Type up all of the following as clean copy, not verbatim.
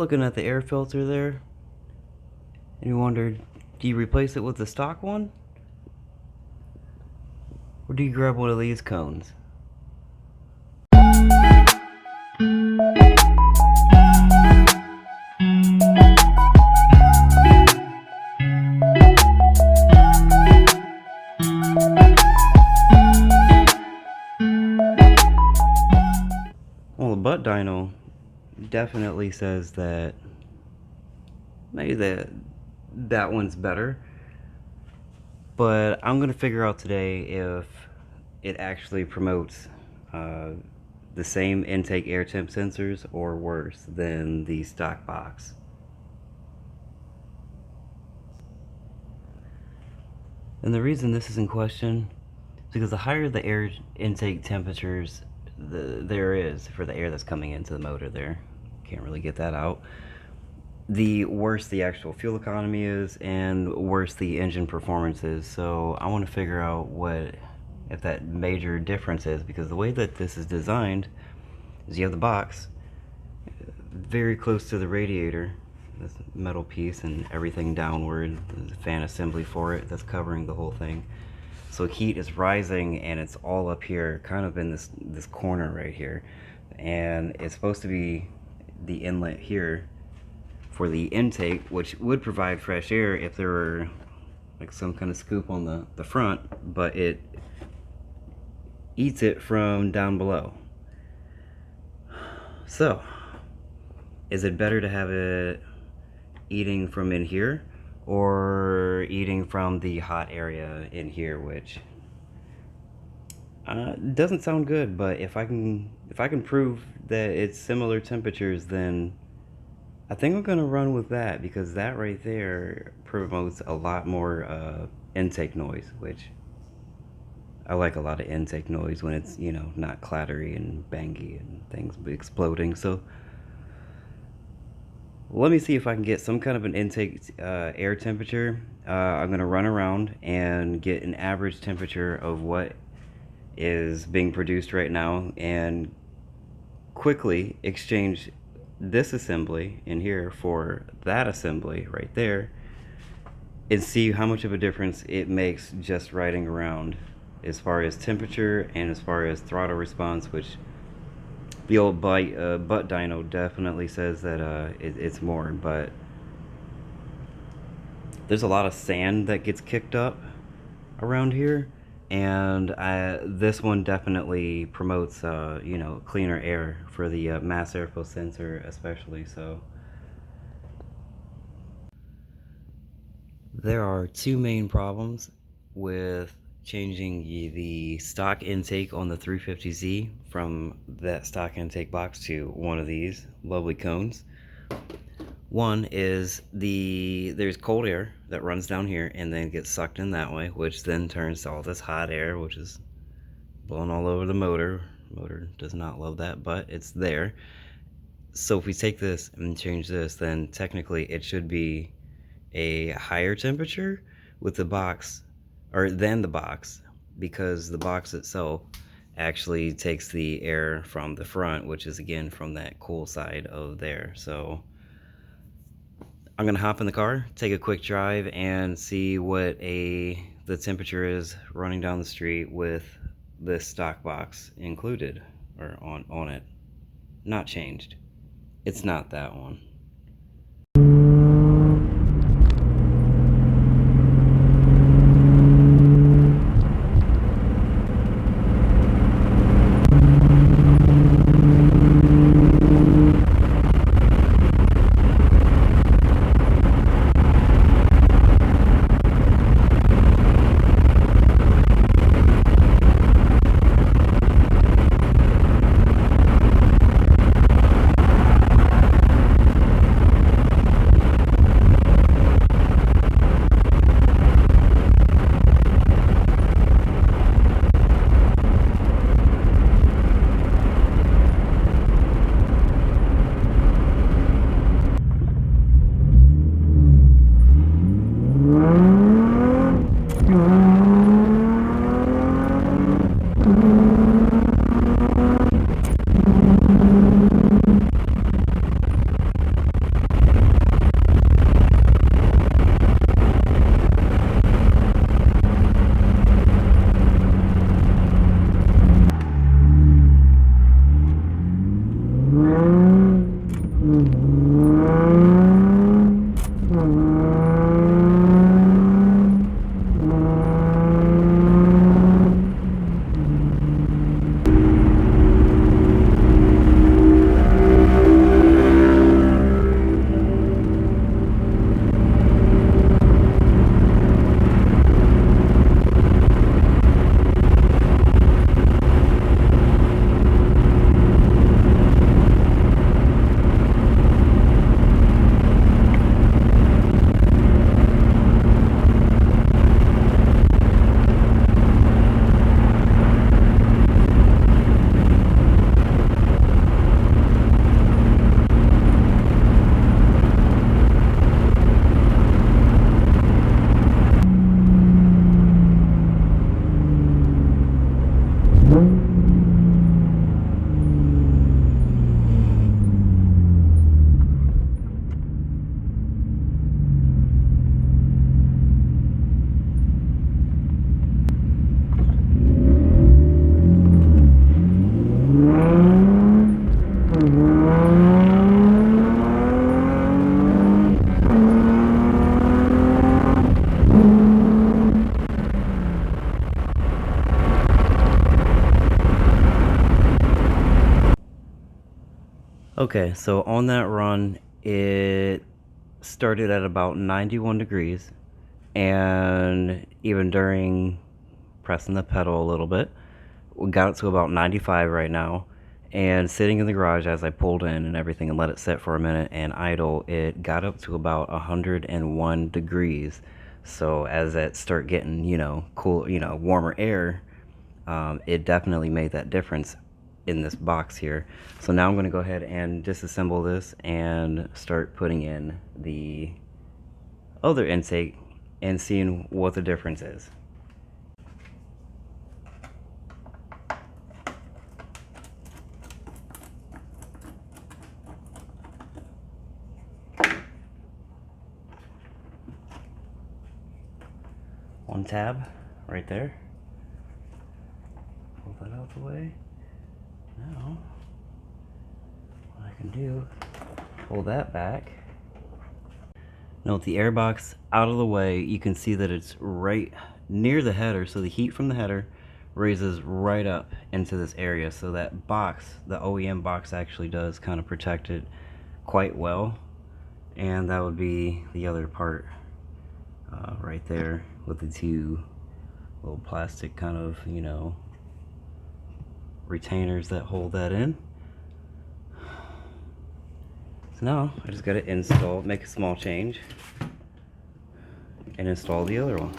looking at the air filter there, and you wondered, do you replace it with the stock one? Or do you grab one of these cones? Well, the butt dyno definitely says that maybe that one's better, but I'm gonna figure out today if it actually promotes the same intake air temp sensors or worse than the stock box. And the reason this is in question is because the higher the air intake temperatures there is for the air that's coming into the motor there, can't really get that out, the worse the actual fuel economy is and worse the engine performance is. So I want to figure out if that major difference is, because the way that this is designed is you have the box very close to the radiator, this metal piece, and everything downward, there's a fan assembly for it that's covering the whole thing. So heat is rising and it's all up here, kind of in this corner right here, and it's supposed to be the inlet here for the intake, which would provide fresh air if there were like some kind of scoop on the front, but it eats it from down below. So is it better to have it eating from in here or eating from the hot area in here, which doesn't sound good, but if I can prove that it's similar temperatures, then I think I'm gonna run with that, because that right there promotes a lot more intake noise, which I like a lot of intake noise when it's, you know, not clattery and bangy and things exploding. So let me see if I can get some kind of an intake air temperature. I'm going to run around and get an average temperature of what is being produced right now and quickly exchange this assembly in here for that assembly right there and see how much of a difference it makes just riding around as far as temperature and as far as throttle response, which the old butt dyno definitely says that it's more, but there's a lot of sand that gets kicked up around here, and this one definitely promotes you know, cleaner air for the mass airflow sensor especially. So there are two main problems with changing the stock intake on the 350Z from that stock intake box to one of these lovely cones. One is there's cold air that runs down here and then gets sucked in that way, which then turns to all this hot air, which is blowing all over the motor. The motor does not love that, but it's there. So if we take this and change this, then technically it should be a higher temperature with the box, or than the box, because the box itself actually takes the air from the front, which is again from that cool side of there. So I'm gonna hop in the car, take a quick drive, and see what the temperature is running down the street with this stock box included, or on it, not changed. It's not that one. Okay, so on that run, it started at about 91 degrees, and even during pressing the pedal a little bit, we got it to about 95 right now. And sitting in the garage as I pulled in and everything and let it sit for a minute and idle, it got up to about 101 degrees. So as it start getting, cool, warmer air, it definitely made that difference in this box here. So now I'm going to go ahead and disassemble this and start putting in the other intake and seeing what the difference is. One tab right there. Pull that out the way. Now, what I can do, pull that back. Now with the air box out of the way, you can see that it's right near the header, so the heat from the header raises right up into this area. So that box, the OEM box, actually does kind of protect it quite well. And that would be the other part right there with the two little plastic kind of, retainers that hold that in. So now I just got to install, make a small change, and install the other one.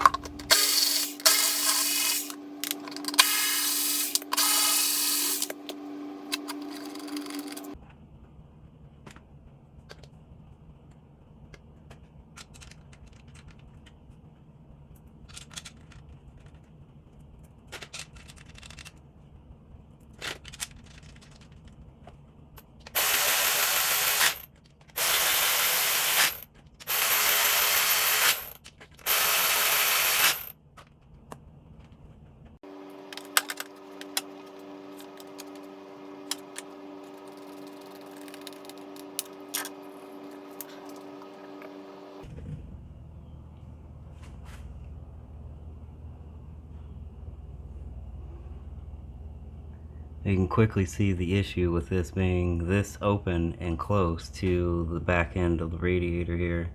You can quickly see the issue with this being this open and close to the back end of the radiator here,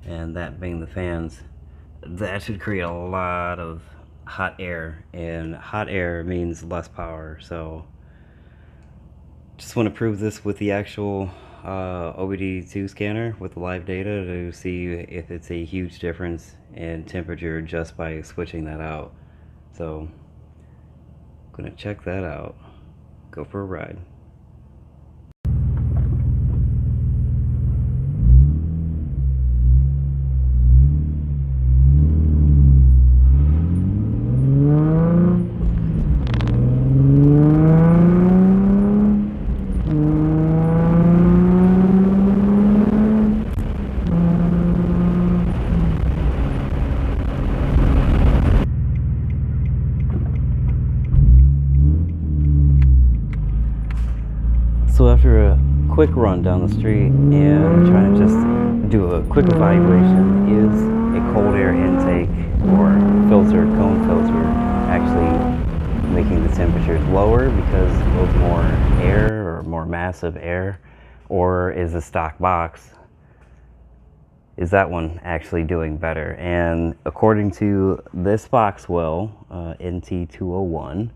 and that being the fans. That should create a lot of hot air, and hot air means less power. So just want to prove this with the actual OBD2 scanner with the live data to see if it's a huge difference in temperature just by switching that out. So I'm gonna check that out. Go for a ride. So after a quick run down the street and trying to just do a quick evaluation, is a cold air intake or filter, cone filter, actually making the temperatures lower because of more air or more massive air, or is the stock box, is that one actually doing better? And according to this Boxwell NT201,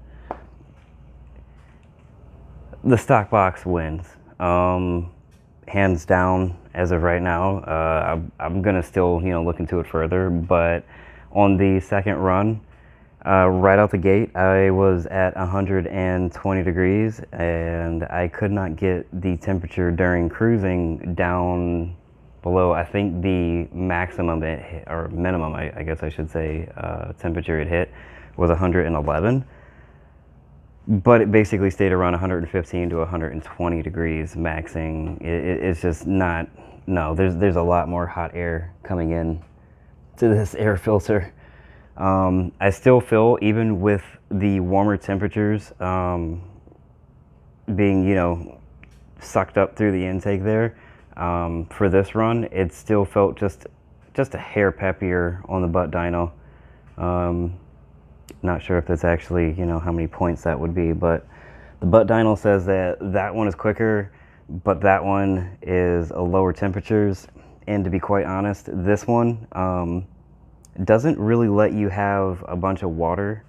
the stock box wins, hands down as of right now. I'm gonna still look into it further, but on the second run, right out the gate, I was at 120 degrees, and I could not get the temperature during cruising down below, I think the maximum or minimum, I guess I should say, temperature it hit was 111. But it basically stayed around 115 to 120 degrees maxing. It's just not, no, there's a lot more hot air coming in to this air filter. I still feel, even with the warmer temperatures being, sucked up through the intake there, for this run, it still felt just a hair peppier on the butt dyno. Not sure if that's actually, how many points that would be, but the butt dyno says that one is quicker. but that one is a lower temperatures. And to be quite honest, this one doesn't really let you have a bunch of water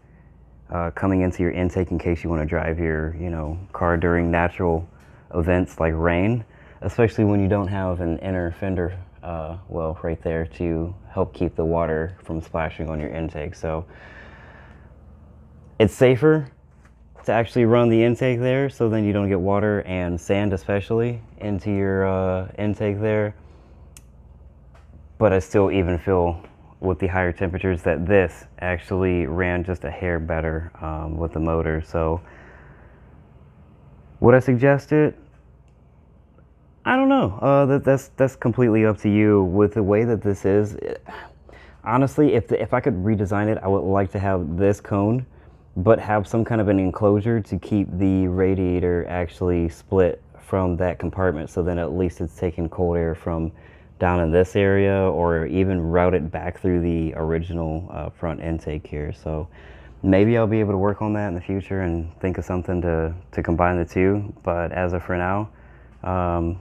coming into your intake in case you want to drive your car during natural events like rain, especially when you don't have an inner fender well right there to help keep the water from splashing on your intake. So it's safer to actually run the intake there, so then you don't get water and sand especially into your intake there. But I still even feel with the higher temperatures that this actually ran just a hair better with the motor. So would I suggest it? I don't know. That's completely up to you. With the way that this is, honestly, if I could redesign it, I would like to have this cone, but have some kind of an enclosure to keep the radiator actually split from that compartment, so then at least it's taking cold air from down in this area, or even route it back through the original front intake here. So maybe I'll be able to work on that in the future and think of something to combine the two. But as of for now, I'm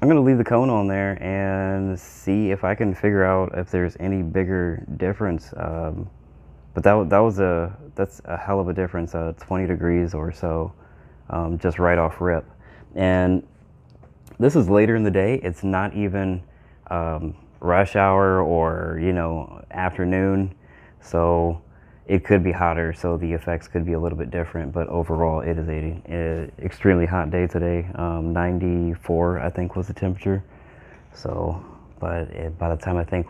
going to leave the cone on there and see if I can figure out if there's any bigger difference. But that's a hell of a difference, 20 degrees or so, just right off rip. And this is later in the day. It's not even rush hour or afternoon, so it could be hotter, so the effects could be a little bit different. But overall, it is a extremely hot day today. 94 I think was the temperature. So but by the time I think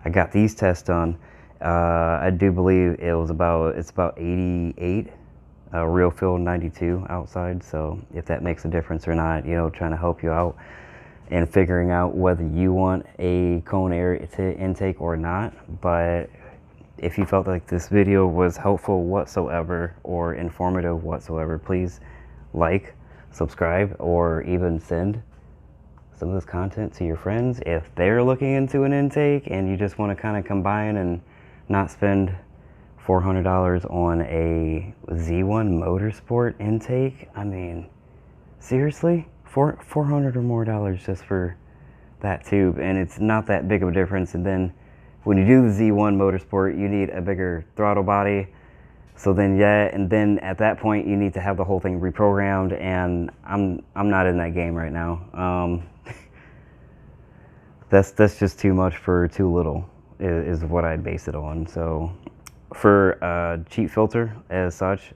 I got these tests done, I do believe it's about 88, real feel 92 outside. So if that makes a difference or not, trying to help you out and figuring out whether you want a cone air intake or not. But if you felt like this video was helpful whatsoever or informative whatsoever, please like, subscribe, or even send some of this content to your friends if they're looking into an intake and you just want to kind of combine and not spend $400 on a Z1 Motorsport intake. I mean, seriously, $400 or more just for that tube, and it's not that big of a difference. And then when you do the Z1 Motorsport, you need a bigger throttle body. So then and then at that point you need to have the whole thing reprogrammed, and I'm not in that game right now. That's just too much for too little is what I'd base it on. So for a cheap filter as such,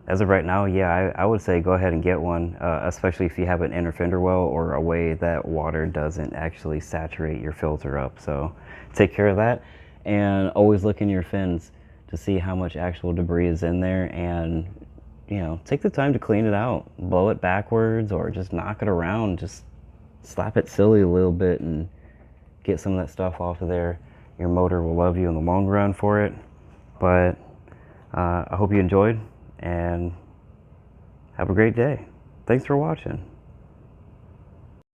as of right now, yeah, I would say go ahead and get one, especially if you have an inner fender well or a way that water doesn't actually saturate your filter up. So take care of that, and always look in your fins to see how much actual debris is in there, and take the time to clean it out. Blow it backwards or just knock it around, just slap it silly a little bit and get some of that stuff off of there. Your motor will love you in the long run for it. But I hope you enjoyed, and have a great day. Thanks for watching.